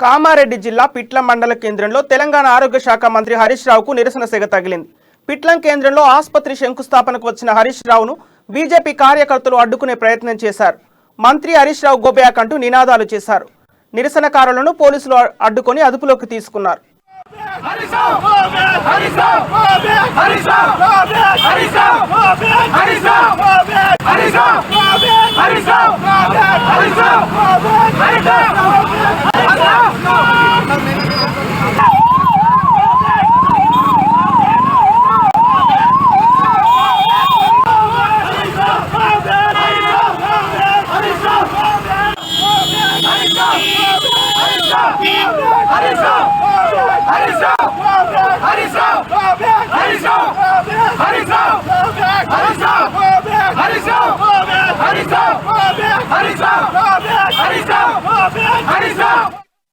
కామారెడ్డి జిల్లా పిట్లం మండల కేంద్రంలో తెలంగాణ ఆరోగ్య శాఖ మంత్రి హరీష్ రావుకు నిరసన సెగ తగిలింది. పిట్లం కేంద్రంలో ఆసుపత్రి శంకుస్థాపనకు వచ్చిన హరీష్ రావును బీజేపీ కార్యకర్తలు అడ్డుకునే ప్రయత్నం చేశారు. మంత్రి హరీష్ రావు గోబ్యాక్ అంటూ నినాదాలు చేశారు. నిరసనకారులను పోలీసులు అడ్డుకొని అదుపులోకి తీసుకున్నారు. Harish Rao!